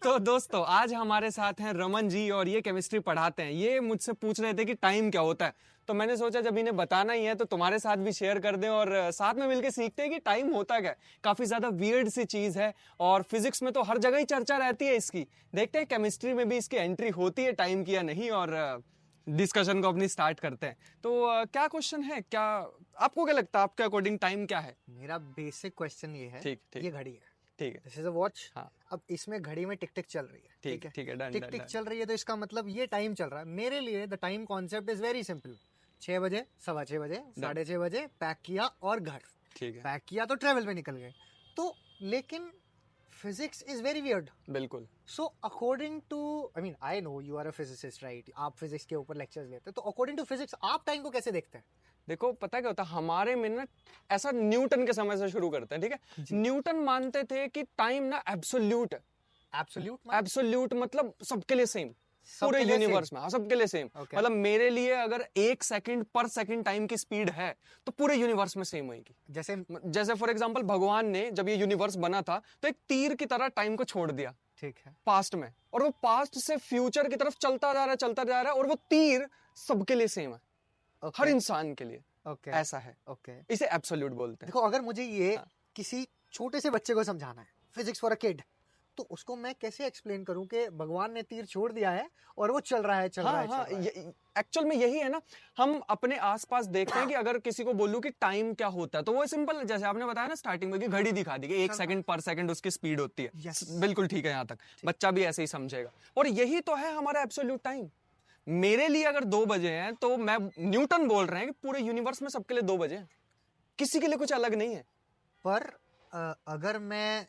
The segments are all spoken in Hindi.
तो दोस्तों आज हमारे साथ हैं रमन जी और ये केमिस्ट्री पढ़ाते हैं। ये मुझसे पूछ रहे थे कि टाइम क्या होता है, तो मैंने सोचा जब इन्हें बताना ही है तो तुम्हारे साथ भी शेयर कर दें और साथ में मिलकर सीखते हैं कि टाइम होता क्या है। काफी ज्यादा वियर्ड सी चीज है और फिजिक्स में तो हर जगह ही चर्चा रहती है इसकी। देखते हैं केमिस्ट्री में भी इसकी एंट्री होती है टाइम की या नहीं, और डिस्कशन को अपनी स्टार्ट करते हैं। तो क्या क्वेश्चन है, क्या आपको क्या लगता है, आपके अकॉर्डिंग टाइम क्या है? मेरा बेसिक क्वेश्चन ये है। ठीक ठीक ये घड़ी है, ठीक है। This is a watch. हाँ अब इसमें घड़ी में टिक टिक चल रही है, ठीक है ठीक है, डन टिक डन टिक डन। चल रही है, तो इसका मतलब ये टाइम चल रहा है। मेरे लिए the time concept is very simple. 6 बजे, 6:15 बजे, 6:30 बजे पैक किया और घर। ठीक है, पैक किया तो ट्रेवल पे निकल गए। तो लेकिन फिजिक्स इज वेरी वियर्ड। बिल्कुल। So according to, I mean I know you are a physicist right, आप फिजिक्स के ऊपर लेक्चर्स लेते हैं, तो अकॉर्डिंग टू फिजिक्स आप टाइम को कैसे देखते हैं? देखो पता क्या होता है हमारे में ना, ऐसा न्यूटन के समय से शुरू करते हैं, ठीक है। न्यूटन मानते थे कि टाइम ना एब्सोल्यूट है। एब्सोल्यूट एब्सोल्यूट मतलब सबके लिए सेम, पूरे यूनिवर्स में। हाँ, सबके लिए सेम। Okay. मतलब मेरे लिए अगर 1 सेकंड पर सेकंड टाइम की स्पीड है तो पूरे यूनिवर्स में सेम होगी। जैसे जैसे फॉर एग्जांपल भगवान ने जब ये यूनिवर्स बना था तो एक तीर की तरह टाइम को छोड़ दिया ठीक है, पास्ट में, और वो पास्ट से फ्यूचर की तरफ चलता जा रहा है, चलता जा रहा है, और वो तीर सबके लिए सेम है। okay. हर इंसान के लिए okay. ऐसा है। okay. इसे एब्सोल्यूट बोलते हैं। देखो, अगर मुझे ये हाँ। किसी छोटे से बच्चे को समझाना है, फिजिक्स फॉर अ किड, तो उसको मैं कैसे एक्सप्लेन करूं कि भगवान ने तीर छोड़ दिया है और वो चल रहा है, चल रहा है, चल रहा है। एक्चुअल में यही है ना। हम अपने आसपास देखते हैं कि अगर किसी को बोलूं कि टाइम क्या होता है तो वो सिंपल, जैसे आपने बताया ना स्टार्टिंग में कि घड़ी दिखा दी कि 1 सेकंड पर सेकंड उसकी स्पीड होती है। Yes. बिल्कुल ठीक है, यहाँ तक बच्चा भी ऐसे ही समझेगा। और यही तो है हमारा एब्सोल्यूट टाइम। मेरे लिए अगर 2 बजे हैं तो मैं, न्यूटन बोल रहे हैं कि पूरे यूनिवर्स में सबके लिए 2 बजे हैं, किसी के लिए कुछ अलग नहीं है। पर अगर मैं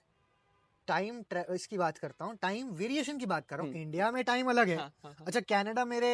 टाइम इसकी बात करता हूँ, टाइम वेरिएशन की बात कर रहा हूँ, इंडिया में टाइम अलग है। हाँ। अच्छा, कनाडा मेरे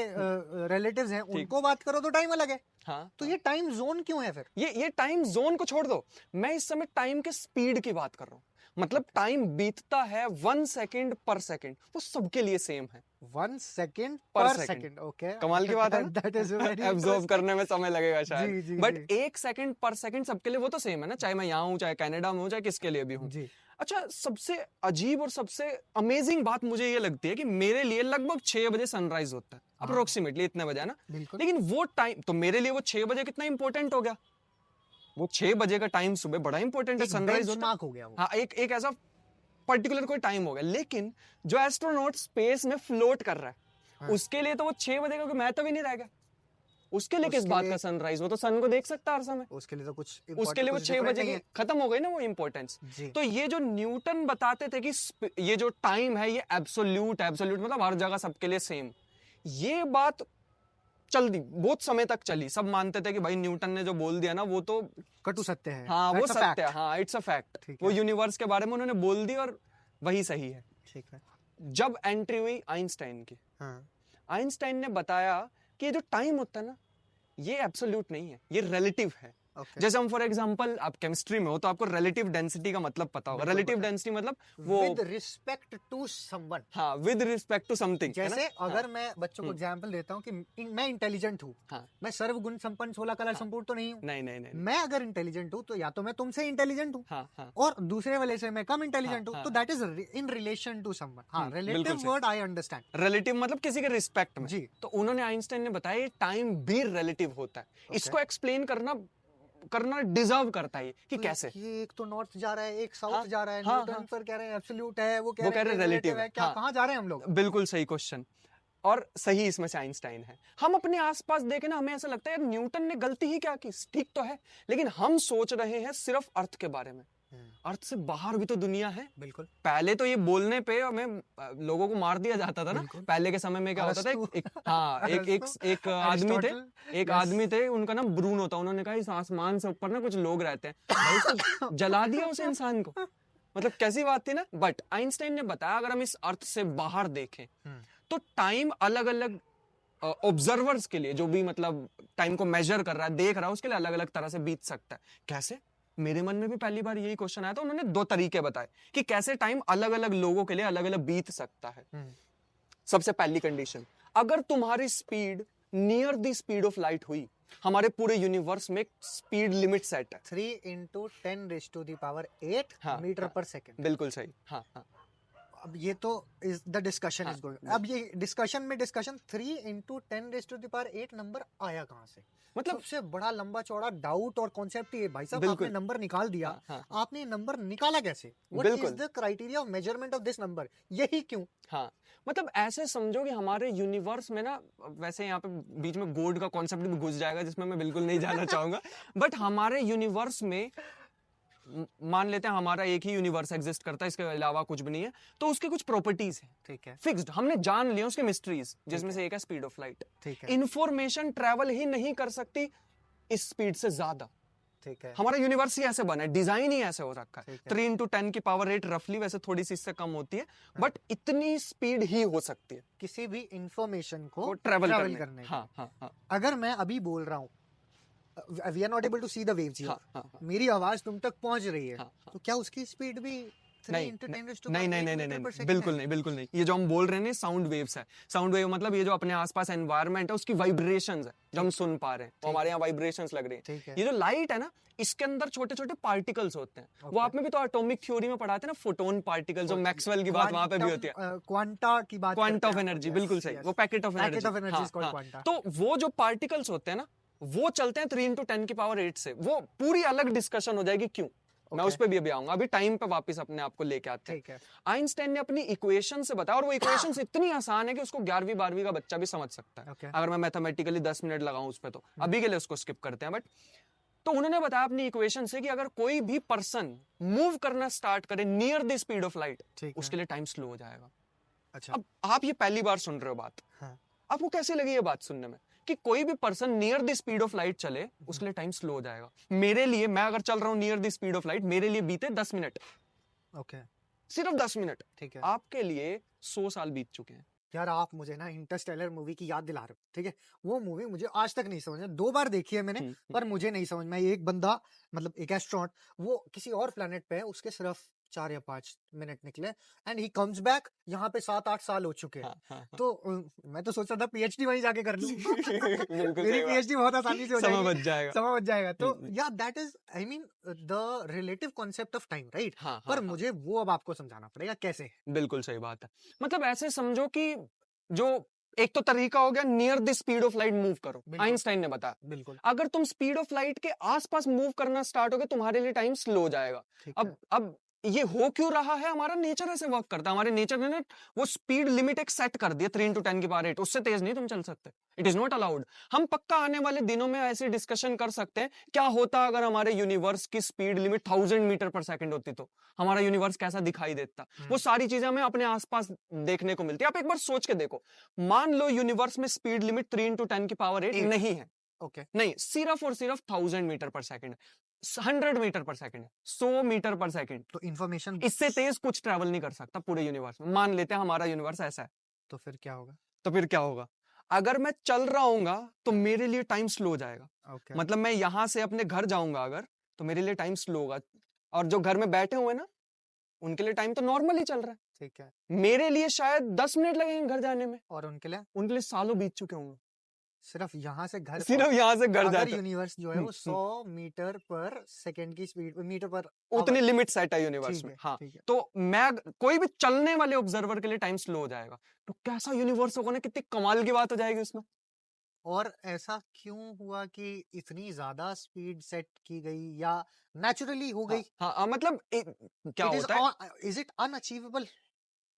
रिलेटिव्स हैं, उनको बात करो तो टाइम अलग है। हाँ, तो ये टाइम जोन क्यों है फिर? ये टाइम जोन को छोड़ दो, मैं इस समय टाइम के स्पीड की बात कर रहा हूं। मतलब टाइम बीतता है 1 सेकंड पर सेकंड, वो सबके लिए सेम है। 1 सेकंड पर पर सेकंड। Second, okay. कमाल की बात है ना। दैट इज वेरी एब्जॉर्ब करने में समय लगेगा जी, शायद, जी, बट जी। 1 सेकंड पर सेकंड सबके लिए वो तो सेम है ना, चाहे मैं यहाँ हूँ, चाहे कनाडा में हूँ, चाहे किसके लिए भी हूँ। जी। अच्छा, सबसे अजीब और सबसे अमेजिंग बात मुझे ये लगती है कि मेरे लिए लगभग 6 बजे सनराइज होता है, अप्रोक्सीमेटली इतने बजे है ना। बिल्कुल। लेकिन वो टाइम तो मेरे लिए वो 6 बजे कितना इंपॉर्टेंट हो गया। वो 6 बजे का टाइम सुबह बड़ा इंपॉर्टेंट है, एक सनराइज होता बेंचमार्क हो गया वो। है। हाँ, एक एक ऐसा पर्टिकुलर कोई टाइम हो गया। लेकिन जो एस्ट्रोनॉट स्पेस में फ्लोट कर रहा है, हाँ। उसके लिए तो वो 6 बजे का कोई महत्व ही नहीं रह गया। उसके लिए किस उसके बात लिए- का सनराइज, वो तो सन को देख सकता है हर समय। उसके लिए तो कुछ उसके लिए वो कुछ 6 different बजे नहीं की है। खत्म हो गई ना वो इंपॉर्टेंस। जी। तो ये जो न्यूटन बताते थे कि ये जो टाइम है ये एब्सोल्यूट एब्सोल्यूट मतलब हर जगह सबके लिए सेम, ये बात चल दी, बहुत समय तक चली। सब मानते थे कि भाई न्यूटन ने जो बोल दिया ना वो तो कटु सत्य है। हाँ वो That's a सत्य है, fact। हाँ इट्स अ फैक्ट। ठीक वो है। यूनिवर्स के बारे में उन्होंने बोल दी और वही सही है। ठीक है। जब एंट्री हुई आइंस्टाइन की, हाँ। आइंस्टाइन ने बताया कि ये जो टाइम होता है ना, ये एब्सोल्यूट नहीं है, ये रिलेटिव है। Okay। जैसे हम फॉर एग्जांपल, आप केमिस्ट्री में हो तो आपको रिलेटिव डेंसिटी का मतलब पता होगा। बिल्कुल रिलेटिव पता है। डेंसिटी मतलब वो, विद रिस्पेक्ट टू समवन। हाँ, विद रिस्पेक्ट टू समथिंग। जैसे अगर मैं बच्चों को एग्जांपल देता हूँ कि मैं इंटेलिजेंट हूँ, हाँ। मैं सर्वगुण संपन्न 16 कला संपूर्ण तो नहीं हूँ। नहीं नहीं नहीं। मैं अगर इंटेलिजेंट हूँ तो या तो मैं तुमसे इंटेलिजेंट हूँ, हाँ। और दूसरे वाले से मैं कम इंटेलिजेंट हूँ, हाँ। तो that is in relation to someone. हाँ, बिल्कुल रिलेटिव सही। Word I understand. रिलेटिव मतलब किसी के रिस्पेक्ट में। जी। तो उन्होंने, आइंस्टाइन ने बताया ये टाइम भी रिलेटिव होता है। इसको एक्सप्लेन करना डिजर्व करता है कि तो कैसे। ये एक तो नॉर्थ जा रहा है, एक साउथ हाँ, जा रहा है। हाँ, न्यूटन हाँ। पर कह रहे हैं एब्सोल्यूट है, वो वो कह रहे हैं रिलेटिव है। क्या हाँ। कहाँ जा रहे हैं हम लोग? बिल्कुल सही क्वेश्चन, और सही इसमें से आइंस्टाइन है। हम अपने आसपास देखें ना, हमें ऐसा लगता है यार न्यूटन ने गलती ही क्या की, ठीक तो है, लेकिन हम सोच रहे हैं सिर्फ अर्थ के बारे में। अर्थ से बाहर भी तो दुनिया है। बिल्कुल। पहले तो ये बोलने पे हमें लोगों को मार दिया जाता था ना। पहले के समय में क्या होता था, एक आदमी थे, उनका नाम ब्रूनो था। उन्होंने कहा इस आसमान से ऊपर ना कुछ लोग रहते हैं, भाई उसको जला दिया उस इंसान को। मतलब कैसी बात थी ना। बट आइंस्टाइन ने बताया अगर हम इस अर्थ से बाहर देखें तो टाइम अलग अलग ऑब्जर्वर्स के लिए, जो भी मतलब टाइम को मेजर कर रहा है, देख रहा है, उसके लिए अलग अलग तरह से बीत सकता है। कैसे? मेरे मन में भी पहली बार यही क्वेश्चन आया था। उन्होंने 2 तरीके बताए कि कैसे टाइम अलग अलग लोगों के लिए अलग अलग बीत सकता है। सबसे पहली कंडीशन, अगर तुम्हारी speed near the speed of light हुई, हमारे पूरे यूनिवर्स में स्पीड लिमिट सेट है 3 × 10⁸ हाँ, मीटर पर सेकेंड। बिल्कुल सही। हाँ। अब ये तो इज द डिस्कशन हाँ, इज गोइंग। बिल्कुल। अब ये डिस्कशन में डिस्कशन 3 into 10⁸ नंबर आया कहाँ से? मतलब सबसे बड़ा लंबा चौड़ा डाउट और कॉन्सेप्ट ये भाई साहब, आपने बिल्कुल। नंबर निकाल दिया, हाँ, हाँ, हाँ, आपने नंबर निकाला कैसे? व्हाट इज बिल्कुल। The criteria of measurement of this number? यही क्यों? हाँ, मतलब ऐसे समझो कि हमारे यूनिवर्स में ना, वैसे यहाँ पे बीच में गॉड का कॉन्सेप्ट भी घुस जाएगा जिसमें मैं बिल्कुल नहीं जाना चाहूंगा, बट हमारे यूनिवर्स में मान लेते हैं हमारा एक ही यूनिवर्स एग्जिस्ट करता है, इसके अलावा कुछ भी नहीं है, तो उसकी कुछ प्रॉपर्टीज हैं ठीक है, फिक्स्ड, हमने जान लिया उसके मिस्ट्रीज, जिसमें है। से एक है स्पीड ऑफ लाइट। ठीक है, इंफॉर्मेशन ट्रेवल ही नहीं कर सकती इस स्पीड से ज्यादा। ठीक है, हमारा यूनिवर्स ही ऐसे बना है, डिजाइन ही ऐसे हो रखा है। ठीक है। 3 into 10 की पावर 8 रफली, वैसे थोड़ी सी इससे कम होती है, बट इतनी स्पीड ही हो सकती है किसी भी इंफॉर्मेशन को वो ट्रेवल ट्रैवल करने करने की। की। हाँ, हाँ, हाँ, अगर मैं अभी बोल रहा हूँ, we are not able to see the waves here, हाँ, हाँ, हाँ, मेरी आवाज तुम तक पहुंच रही है, हाँ, हाँ। तो क्या उसकी स्पीड भी 3 नहीं, into 10 नहीं, नहीं, नहीं, नहीं, नहीं, बिल्कुल नहीं, बिल्कुल नहीं। ये जो हम बोल रहे हैं साउंड वेव्स है। साउंड वेव मतलब ये जो अपने आसपास एनवायरनमेंट है उसकी वाइब्रेशंस है जो हम सुन पा रहे हैं, वो हमारे यहाँ वाइब्रेशंस लग रही है। ठीक है। ये जो लाइट है ना, इसके अंदर छोटे छोटे पार्टिकल्स होते हैं। वो Okay. आपने भी तो एटॉमिक थ्योरी में पढ़ाते हैं ना, फोटोन पार्टिकल, जो मैक्सवेल की बात वहां पे भी होती है। क्वांटा की बात क्वांट करते ऑफ हैं। एनर्जी, Yes, बिल्कुल सही, yes. वो packet of Packet of energy. energy is called quanta. तो वो जो पार्टिकल्स होते हैं ना, वो चलते हैं 3 into 10 की पावर 8 से। वो पूरी अलग डिस्कशन हो जाएगी क्यों, मैं Okay. उस पर भी अभी आऊंगा। अभी टाइम पे वापस अपने आप को लेके आते हैं। ठीक है, आइंस्टाइन ने अपनी इक्वेशन से बताया, और वो इक्वेशन इतनी आसान है कि उसको 11वीं 12वीं का बच्चा भी समझ सकता है। Okay. अगर मैं मैथमेटिकली 10 मिनट लगाऊं उस पर, तो अभी के लिए उसको स्किप करते हैं। बट तो उन्होंने बताया अपनी इक्वेशन से कि अगर कोई भी पर्सन मूव करना स्टार्ट करे near the speed of light, ठीक है। उसके लिए टाइम स्लो हो जाएगा। अच्छा। अब आप ये पहली बार सुन रहे हो बात, हाँ। आपको कैसी लगी ये बात सुनने में कि कोई भी person near the speed of light चले, उसके लिए टाइम स्लो हो जाएगा? मेरे लिए, मैं अगर चल रहा हूं near the speed of light, मेरे लिए बीते 10 मिनट, ओके, सिर्फ 10 मिनट। ठीक है। आपके लिए 100 साल बीत चुके हैं। यार आप मुझे ना इंटरस्टेलर मूवी की याद दिला रहे हो, ठीक है? वो मूवी मुझे आज तक नहीं समझ में, 2 बार देखी है मैंने, पर मुझे नहीं समझ में। एक बंदा, मतलब एक एस्ट्रोनॉट, वो किसी और प्लेनेट पे है, उसके सिर्फ 4 या 5 मिनट निकले, एंड ही कम्स बैक, यहाँ पे 7-8 साल हो चुके हैं। हाँ, हाँ, हाँ। तो मैं तो सोच रहा था पीएचडी वहीं जाके कर लूं। बिल्कुल मेरी सही बात। पीएचडी बहुत आसानी से हो समय जाएगी, बच जाएगा। समय बच जाएगा। तो या that is, I mean, the relative concept of time, right? हाँ, हाँ, पर हाँ। मुझे वो अब आपको समझाना पड़ेगा कैसे। बिल्कुल सही बात है। मतलब ऐसे समझो कि जो एक तो तरीका हो गया near the speed of light move करो, बिल्कुल। आइंस्टाइन ने बताया। बिल्कुल, अगर तुम स्पीड ऑफ लाइट के आसपास मूव करना स्टार्ट हो गए, तुम्हारे लिए टाइम स्लो हो जाएगा। ठीक है। अब ये हो क्यों रहा है? हमारा नेचर ऐसे वर्क करता है। हमारे नेचर ने ना वो स्पीड लिमिट एक सेट कर दिया, 3 into 10 की पावर 8, उससे तेज नहीं तुम चल सकते। It is not allowed. हम पक्का आने वाले दिनों में ऐसी डिस्कशन कर सकते हैं, क्या होता अगर हमारे यूनिवर्स की स्पीड लिमिट 1000 मीटर पर सेकंड होती, तो हमारा यूनिवर्स कैसा दिखाई देता। वो सारी चीजें हमें अपने आसपास देखने को मिलती है। आप एक बार सोच के देखो, मान लो यूनिवर्स में स्पीड लिमिट 3 into 10 की पावर 8 नहीं है, ओके, नहीं, सिर्फ और सिर्फ 1000 मीटर पर सेकंड, 100 मीटर पर सेकंड, 100 मीटर पर सेकंड, तो इन्फॉर्मेशन, इससे तेज कुछ ट्रैवल नहीं कर सकता पूरे यूनिवर्स में। मान लेते हैं हमारा यूनिवर्स ऐसा है, तो फिर क्या होगा? तो फिर क्या होगा? अगर मैं चल रहा हूंगा तो मेरे लिए टाइम स्लो हो जाएगा। ओके, मतलब मैं यहां से अपने घर जाऊंगा अगर, तो मेरे लिए टाइम स्लो होगा, और जो घर में बैठे हुए ना, उनके लिए टाइम तो नॉर्मल ही चल रहा है। ठीक है। मेरे लिए शायद 10 मिनट लगेंगे घर जाने में, और उनके लिए उनके लिए सालों बीत चुके होंगे सिर्फ यहाँ से घर, सिर्फ यहाँ से घर अगर जाते। यूनिवर्स जो है वो 100 मीटर पर सेकंड की स्पीड, मीटर पर उतनी hour, लिमिट सेट है यूनिवर्स ठीक में। है, हाँ, ठीक है। तो मैं कोई भी चलने वाले ऑब्जर्वर के लिए टाइम स्लो हो जाएगा, तो कैसा यूनिवर्स होगा ना, कितनी कमाल की बात हो जाएगी उसमें। और ऐसा क्यों हुआ कि इतनी ज्यादा स्पीड सेट की गई, या नेचुरली हो गई? हाँ, हाँ, मतलब क्या इट होता है, इज इट अनअचीवेबल?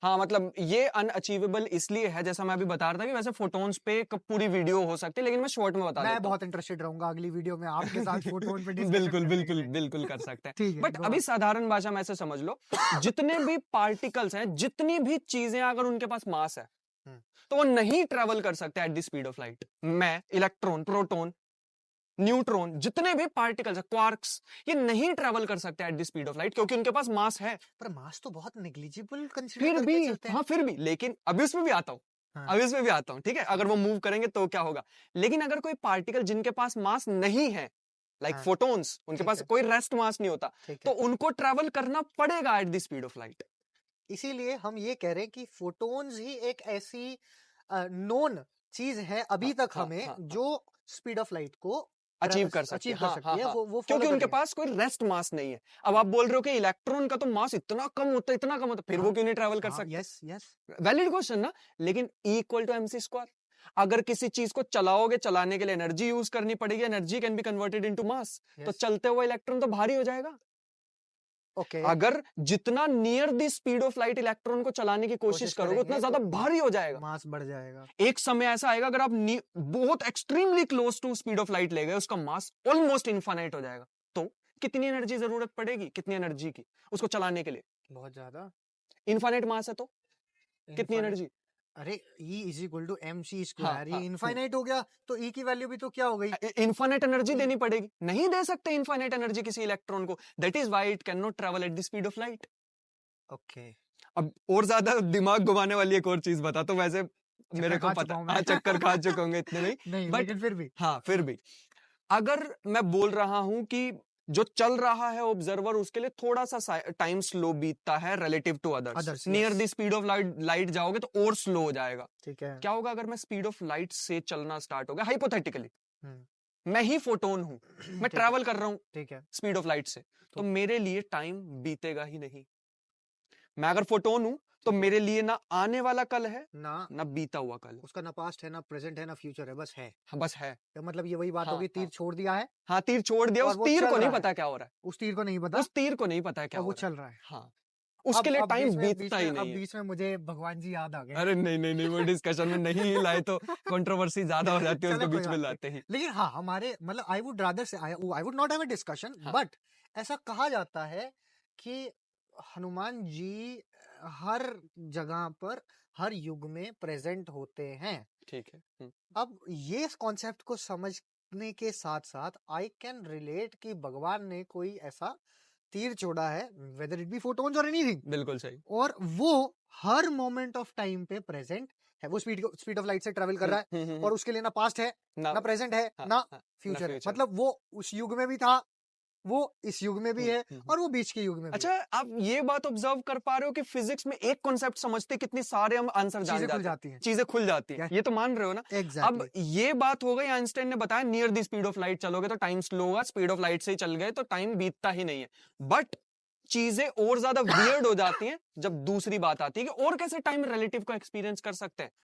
हाँ, मतलब ये अनअचीवेबल इसलिए है, जैसा मैं अभी बता रहा था कि वैसे फोटोन्स पे एक पूरी वीडियो हो सकती है, लेकिन मैं शॉर्ट में बता मैं देता हूँ। बहुत इंटरेस्टेड रहूंगा अगली वीडियो में आपके साथ फोटोन पे डिस्कशन बिल्कुल, करने के बिल्कुल, लिए। बिल्कुल कर सकते हैं। ठीक है, बट go अभी on. साधारण भाषा में ऐसे समझ लो, जितने भी पार्टिकल्स हैं, जितनी भी चीजें, अगर उनके पास मास है, तो वो नहीं ट्रेवल कर सकते at the speed of light. मैं, इलेक्ट्रॉन, प्रोटॉन, न्यूट्रॉन, जितने भी पार्टिकल्स है, क्वार्क्स, ये नहीं ट्रेवल कर सकते at the speed of light, क्योंकि उनके पास मास है। पर मास तो बहुत नेग्लिजिबल कंसीडर फिर करके भी, चलते हैं। हाँ, फिर भी, लेकिन अभी उसमें भी आता हूँ। हाँ। अभी उसमें भी आता हूँ, ठीक है? अगर वो मूव करेंगे तो क्या होगा? लेकिन अगर कोई पार्टिकल जिनके पास मास नहीं है, लाइक हाँ। फोटोन्स, उनके ठीक पास है। कोई रेस्ट मास नहीं होता, ठीक तो है। उनको ट्रेवल करना पड़ेगा at the speed of light. इसीलिए हम ये कह रहे हैं कि फोटोन्स ही एक ऐसी नोन चीज है अभी हाँ, तक हाँ, हमें, हाँ, हाँ। जो स्पीड ऑफ लाइट को अचीव कर सकती अचीव है। कर हाँ, सकती हाँ, है, हाँ। वो क्योंकि फॉलो उनके करेगी। पास कोई रेस्ट मास नहीं है। अब आप बोल रहे हो कि इलेक्ट्रॉन का तो मास इतना कम होता है, इतना कम होता है, फिर वो हाँ, क्यों नहीं ट्रैवल कर हाँ, सकते? यस, यस, वैलिड क्वेश्चन ना। लेकिन E equal to mc square, अगर किसी चीज को चलाओगे, चलाने के लिए एनर्जी यूज करनी पड़ेगी, energy can be converted into mass, तो यस, चलते हुए इलेक्ट्रॉन तो भारी हो जाएगा। ओके, अगर जितना near the speed of light electron को चलाने की कोशिश कोशिश करोगे, उतना करेंगे ज्यादा तो भारी हो जाएगा। मास बढ़ जाएगा। एक समय ऐसा आएगा, अगर आप बहुत extremely close to speed of light ले गए, उसका मास ऑलमोस्ट इनफाइनाइट हो जाएगा। तो कितनी एनर्जी जरूरत पड़ेगी, कितनी एनर्जी की उसको चलाने के लिए? बहुत ज्यादा। इनफाइनाइट मास है तो कितनी इनफाइनाइट, एनर्जी? अरे E is equal to M C हाँ, स्क्वायर, ये हाँ। इनफाइनाइट हो गया तो E की वैल्यू भी तो क्या हो गई? इनफाइनाइट एनर्जी इन- देनी पड़ेगी, नहीं दे सकते इनफाइनाइट एनर्जी किसी इलेक्ट्रॉन को। That is why it can not travel at the speed of light. Okay, अब और ज्यादा दिमाग घुमाने वाली एक और चीज बता, तो वैसे मेरे को खा चुका पता, हूं मैं। हाँ, चक्कर खा चुका होंगे इतने में। नहीं, बट लेकिन फिर भी हाँ, फिर भी अगर मैं बोल रहा हूं कि जो चल रहा है ऑब्जर्वर, उसके लिए थोड़ा सा टाइम स्लो बीतता है relative to others. Others, near the yes, speed of light जाओगे तो और स्लो हो जाएगा। ठीक है। क्या होगा अगर मैं स्पीड ऑफ लाइट से चलना स्टार्ट हो गया, हाइपोथेटिकली हम्म, मैं ही फोटोन हूं, मैं ठीक है, ट्रैवल कर रहा हूं ठीक है, स्पीड ऑफ लाइट से, तो तो मेरे लिए टाइम बीतेगा ही नहीं। मैं अगर फोटोन हूं तो ठीक है, मेरे लिए ना आने वाला कल है, ना ना बीता हुआ कल है। उसका ना पास्ट है, ना प्रेजेंट है, ना फ्यूचर है, बस है। हाँ, बस है। तो मतलब ये वही बात हाँ, होगी, तीर हाँ, छोड़ दिया है हाँ, तीर छोड़ दिया, और उस वो तीर चल को नहीं रहा है, पता क्या हो रहा है, उस तीर को नहीं पता उस तीर को नहीं पता है क्या और हो वो रहा है। चल रहा है। हाँ, उसके लिए अब टाइम बीतता ही नहीं है। बीच में मुझे भगवान जी याद आ गए। अरे नहीं, नहीं, नहीं, वो डिस्कशन में नहीं लाए तो कंट्रोवर्सी ज्यादा हो जाती है, चलो उसको कोई बीच में बात नहीं, लाते ही। लेकिन हाँ हमारे मतलब आई वुड रादर से I would not have a discussion, हाँ, बट ऐसा कहा जाता है कि हनुमान जी हर जगह पर हर युग में प्रेजेंट होते हैं। ठीक है। अब ये कॉन्सेप्ट को समझने के साथ साथ आई कैन रिलेट कि भगवान ने कोई ऐसा तीर छोड़ा है, वेदर इट बी फोटोन्स और एनीथिंग, बिल्कुल सही। और वो हर मोमेंट ऑफ टाइम पे प्रेजेंट है। वो स्पीड ऑफ लाइट से ट्रेवल कर रहा है और उसके लिए ना पास्ट है, ना, ना प्रेजेंट है, हाँ, ना हाँ, ना फ्यूचर है। फ्यूचर। मतलब वो उस युग में भी था, वो इस युग में भी है और वो बीच के युग में भी अच्छा, आप ये बात ऑब्जर्व कर पा रहे हो कि फिजिक्स में एक कॉन्सेप्ट समझते कितनी सारे हम आंसर है। जान चीजें खुल जाते हैं, जाती हैं। चीजें खुल जाती हैं, Yes, ये तो मान रहे हो ना। अब एग्जैक्टली, ये बात हो गई, आइंस्टाइन ने बताया near the speed of light चलोगे तो टाइम स्लो होगा, स्पीड ऑफ लाइट से ही चल गए तो टाइम बीतता ही नहीं है। बट चीजें और ज्यादा वियर्ड हो जाती हैं जब दूसरी बात आती है कि और कैसे टाइम रिलेटिव को एक्सपीरियंस कर सकते हैं।